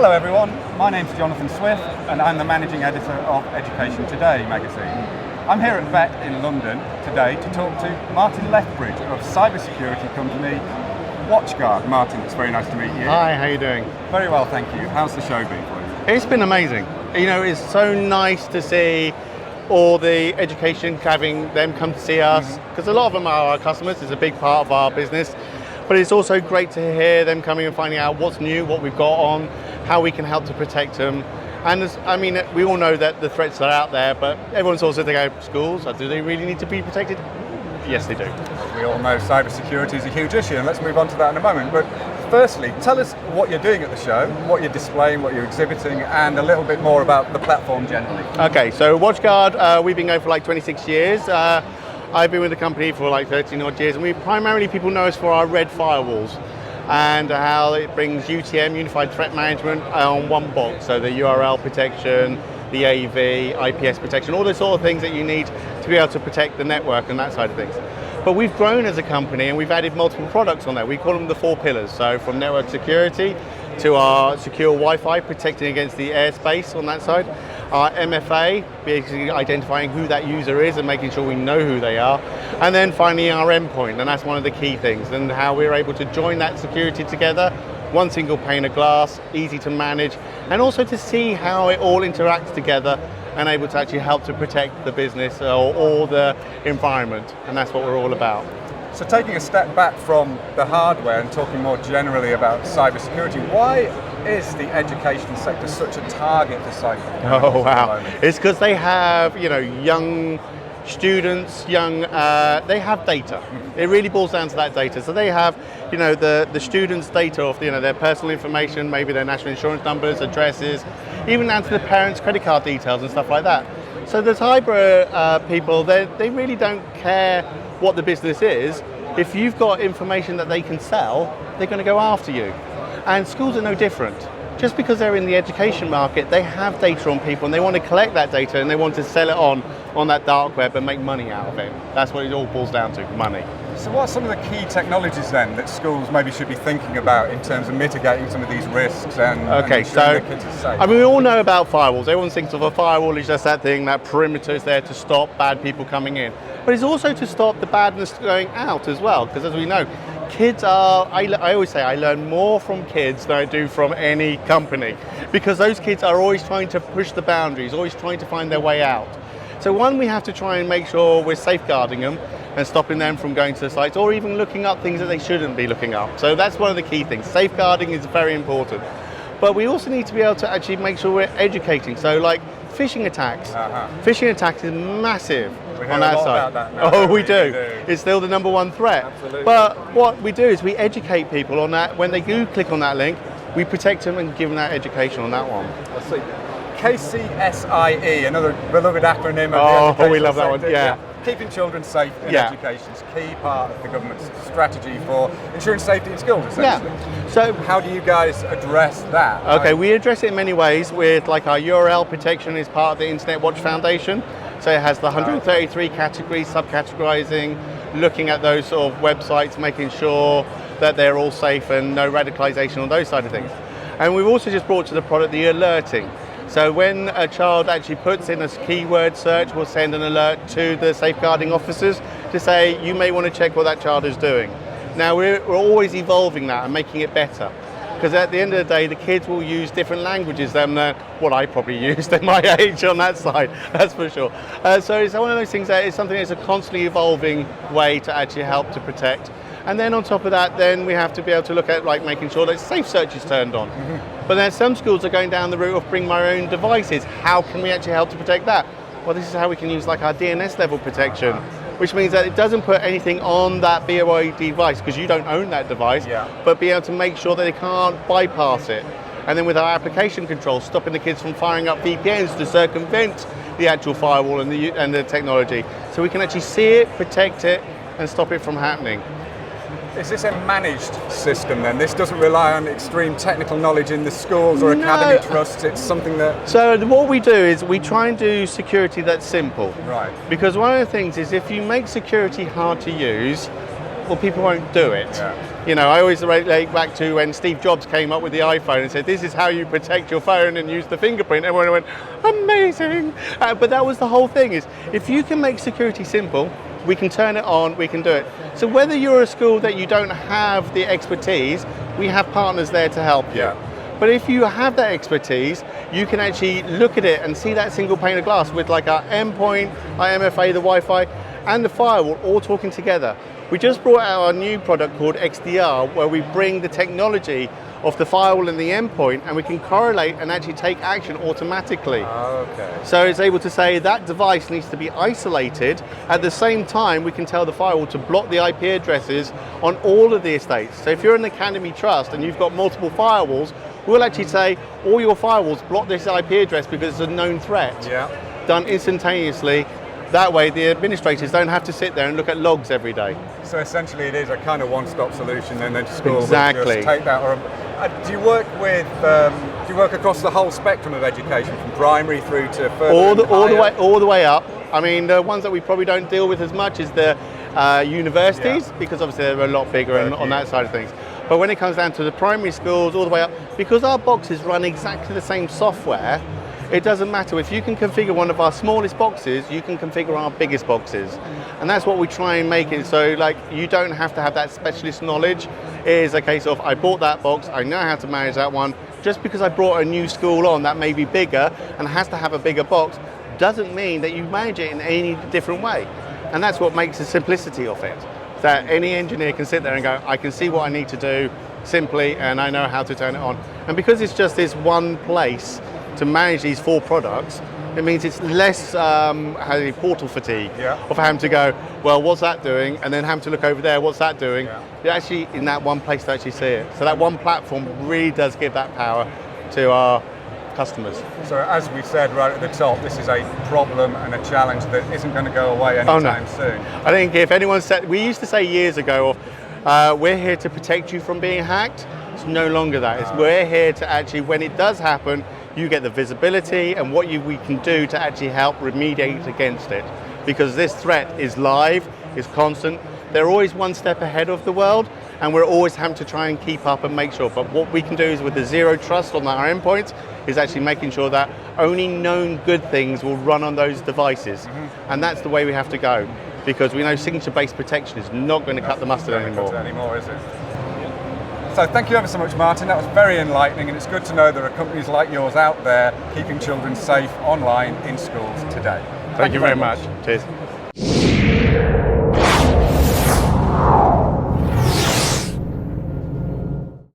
Hello everyone, my name's Jonathan Swift and I'm the Managing Editor of Education Today magazine. I'm here at Bett in London today to talk to Martin Lethbridge of cybersecurity company Watchguard. Martin, it's very nice to meet you. Hi, how are you doing? Very well, thank you. How's the show been for you? It's been amazing. You know, it's so nice to see all the education, having them come to see us, because a lot of them are our customers. It's a big part of our business. But it's also great to hear them coming and finding out what's new, what we've got on, how we can help to protect them. And I mean, we all know that the threats are out there, but everyone's also thinking, schools, do they really need to be protected? Yes, they do. We all know cybersecurity is a huge issue, and let's move on to that in a moment. But firstly, tell us what you're doing at the show, what you're displaying, what you're exhibiting, and a little bit more about the platform generally. Okay, so Watchguard, we've been going for like 26 years. I've been with the company for like 13 odd years, and people know us for our red firewalls and how it brings UTM, Unified Threat Management, on one box. So the URL protection, the AV, IPS protection, all those sort of things that you need to be able to protect the network and that side of things. But we've grown as a company and we've added multiple products on there. We call them the 4 pillars. So from network security to our secure Wi-Fi, protecting against the airspace on that side. Our MFA, basically identifying who that user is and making sure we know who they are. And then finally our endpoint, and that's one of the key things, and how we're able to join that security together, one single pane of glass, easy to manage, and also to see how it all interacts together and able to actually help to protect the business or the environment, and that's what we're all about. So taking a step back from the hardware and talking more generally about cybersecurity, why is the education sector such a target for cyber? Oh wow, it's because they have, young students, they have data. It really boils down to that data. So they have, the students' data of, their personal information, maybe their national insurance numbers, addresses, even down to the parents' credit card details and stuff like that. So the cyber people, they really don't care what the business is. If you've got information that they can sell, they're going to go after you. And schools are no different. Just because they're in the education market, they have data on people and they want to collect that data and they want to sell it on that dark web and make money out of it. That's what it all boils down to, money. So what are some of the key technologies then that schools maybe should be thinking about in terms of mitigating some of these risks and ensuring their kids are safe? I mean, we all know about firewalls. Everyone thinks of a firewall as just that thing, that perimeter is there to stop bad people coming in. But it's also to stop the badness going out as well, because as we know, kids are, I always say I learn more from kids than I do from any company, because those kids are always trying to push the boundaries, always trying to find their way out. So one, we have to try and make sure we're safeguarding them and stopping them from going to the sites or even looking up things that they shouldn't be looking up. So that's one of the key things. Safeguarding is very important. But we also need to be able to actually make sure we're educating. So like phishing attacks. Phishing attacks is massive on that side. About that now. Oh, we do. It's still the #1 threat. Absolutely. But what we do is we educate people on that. When they do click on that link, we protect them and give them that education on that one. Let's see. KCSIE, another beloved acronym of the we love that one, yeah. Keeping children safe in education is a key part of the government's strategy for ensuring safety in schools, essentially. Yeah. So how do you guys address that? Okay, we address it in many ways with like our URL protection is part of the Internet Watch Foundation. So it has the 133 categories, subcategorizing, looking at those sort of websites, making sure that they're all safe and no radicalization on those side of things. And we've also just brought to the product the alerting. So when a child actually puts in a keyword search, we'll send an alert to the safeguarding officers to say, you may want to check what that child is doing. Now we're always evolving that and making it better. Because at the end of the day, the kids will use different languages than what I probably used at my age on that side, that's for sure. So it's one of those things that is something that's a constantly evolving way to actually help to protect. And then on top of that, then we have to be able to look at like making sure that safe search is turned on. But then some schools are going down the route of bring my own devices. How can we actually help to protect that? Well, this is how we can use like our DNS level protection, which means that it doesn't put anything on that BYOD device because you don't own that device, but be able to make sure that they can't bypass it. And then with our application control, stopping the kids from firing up VPNs to circumvent the actual firewall and the technology. So we can actually see it, protect it, and stop it from happening. Is this a managed system then? This doesn't rely on extreme technical knowledge in the schools or academy trusts, it's something that... So what we do is we try and do security that's simple. Right. Because one of the things is if you make security hard to use, well, people won't do it. Yeah. You know, I always relate back to when Steve Jobs came up with the iPhone and said, this is how you protect your phone and use the fingerprint. Everyone went, amazing. But that was the whole thing, is if you can make security simple, we can turn it on, we can do it. So whether you're a school that you don't have the expertise, we have partners there to help you. Yeah. But if you have that expertise, you can actually look at it and see that single pane of glass with like our endpoint, our MFA, the Wi-Fi, and the firewall all talking together. We just brought out our new product called XDR, where we bring the technology of the firewall and the endpoint, and we can correlate and actually take action automatically. Okay. So it's able to say that device needs to be isolated. At the same time, we can tell the firewall to block the IP addresses on all of the estates. So if you're an Academy Trust and you've got multiple firewalls, we'll actually say all your firewalls block this IP address because it's a known threat. Yeah. Done instantaneously. That way the administrators don't have to sit there and look at logs every day. So essentially it is a kind of one-stop solution, and then school Exactly. will just take that. Or do you work with? Do you work across the whole spectrum of education, from primary through to further? All the way up. I mean, the ones that we probably don't deal with as much is the universities, because obviously they're a lot bigger and on that side of things. But when it comes down to the primary schools, all the way up, because our boxes run exactly the same software, it doesn't matter. If you can configure one of our smallest boxes, you can configure our biggest boxes. And that's what we try and make it so like you don't have to have that specialist knowledge. It is a case of, I bought that box, I know how to manage that one. Just because I brought a new school on that may be bigger and has to have a bigger box, doesn't mean that you manage it in any different way. And that's what makes the simplicity of it. That any engineer can sit there and go, I can see what I need to do simply, and I know how to turn it on. And because it's just this one place to manage these 4 products, it means it's less portal fatigue of having to go, well, what's that doing? And then having to look over there, what's that doing? Yeah. You're actually in that one place to actually see it. So that one platform really does give that power to our customers. So as we said right at the top, this is a problem and a challenge that isn't going to go away anytime soon. I think if anyone said, we used to say years ago, we're here to protect you from being hacked. It's no longer that. It's we're here to actually, when it does happen, you get the visibility and what we can do to actually help remediate against it. Because this threat is live, is constant. They're always one step ahead of the world, and we're always having to try and keep up and make sure. But what we can do is with the zero trust on our endpoints is actually making sure that only known good things will run on those devices. And that's the way we have to go, because we know signature-based protection is not going to cut the mustard anymore. Is it? So thank you ever so much, Martin. That was very enlightening, and it's good to know there are companies like yours out there keeping children safe online in schools today. Thank you very much. Cheers.